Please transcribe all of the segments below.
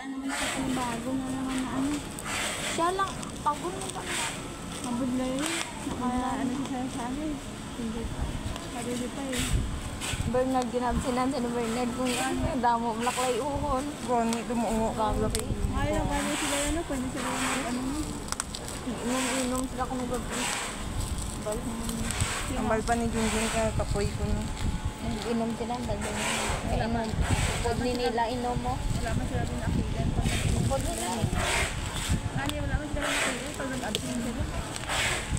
naman sa panibago na naman na ano. Siya lang, pagod mo pa na. Pagod na yun. Ano siya sa akin. Hindi pa. Parili pa eh. Bernard, ginabsinan sa Bernard kung ano. Damo, malaklay uhon. Gani, dumungo ka. Ayaw, gani sila yan. Pwede sila yung ano. Inom sila kung gabi. Ambal pa ni Junjun ka kapoy ko no. Inom sila. Inom. Pwede nila inom mo. Wala man sila rin akilan. Pwede nila. Wala man sila rin akilan. Pag nag-absent sila.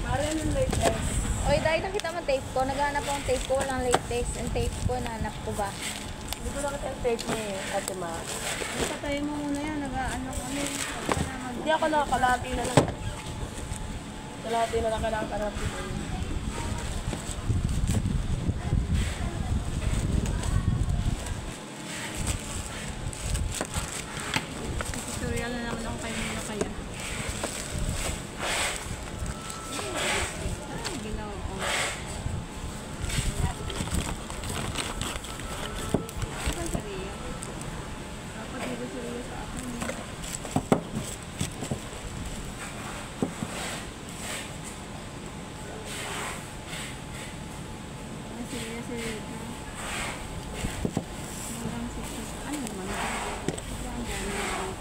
Para yung latest. Oy, dahil nakita mo tape ko. Naghanap ako ng tape ko. Walang latest. Ang tape ko, nahanap ko ba? Hindi ko nakita yung tape ni Fatima. Patayin mo muna yan. Nag-ano kami. Hindi ako nakakalati na lang. Kalati na lang kailangan kalati ko. Tutorial na naman ako kayo muna kaya. Ginawa ko. Ito si Ria. Dapat dito si Ria sa akin. Si Ria. Walang success. Ano naman? Ang dami na ako.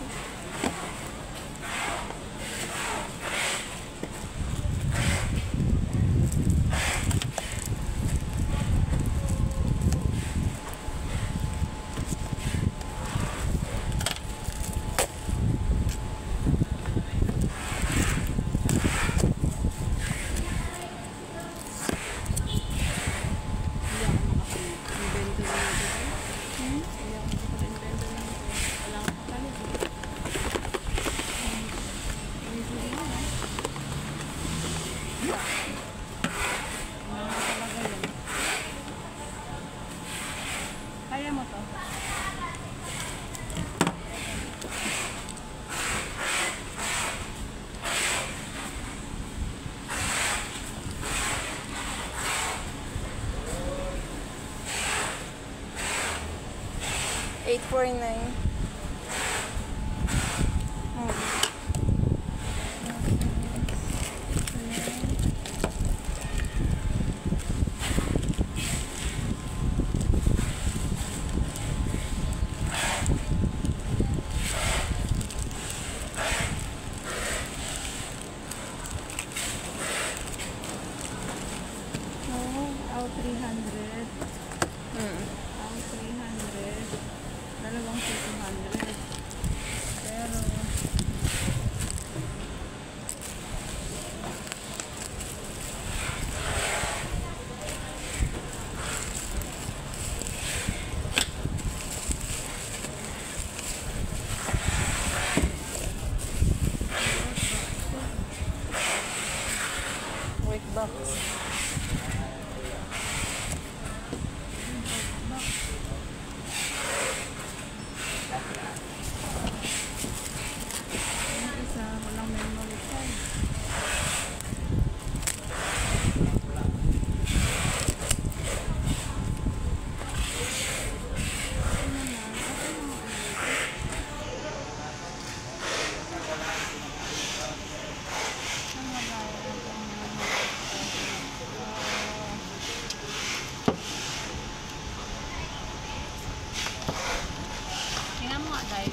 Kaya mo to? $849. Out 300. Out 300. Dalawang 200. Pero Wait box. isa, walang memory card. Tingnan mo nga dahil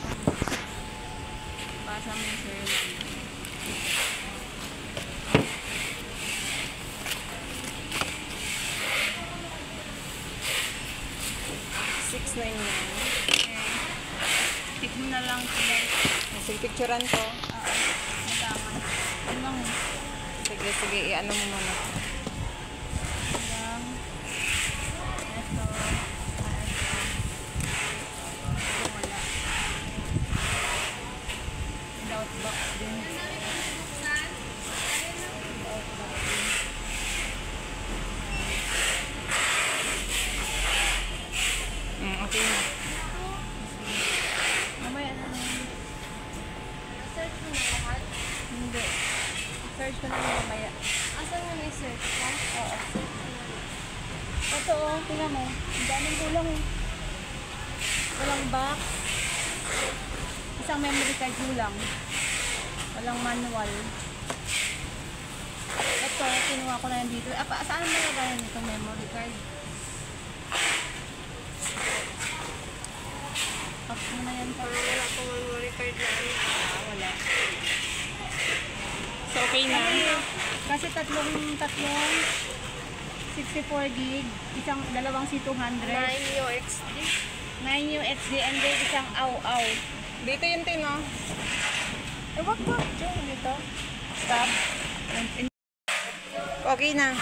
basa mo yung serial number. $699. Okay. Tik mo na lang sila. Sige, picturean ko. Madamay. Ano lang. Sige, i-ano mo muna. Lang. Ito. Wala. Without box din. Okay na. Mamaya na lang. Search mo na lahat? Hindi. Search ko na lang mamaya. Asan mo may search ka? Oo. Search mo na. Ito oh, tingnan mo. Ang daming kulang eh. Walang box. Isa isang memory card lang. Walang manual. Ito, kinuha ko na yan dito. Saan mo nagayon itong memory card? Pack mo na yan. Wala akong memory card na ano. Wala. So, okay na. Kasi tatlong 64 gig, dalawang C200, 9 UXD. 9 UXD, and then isang AW. Dito yun, Tin, no? Eh, wag. Diyan, dito. Stop. Okay na.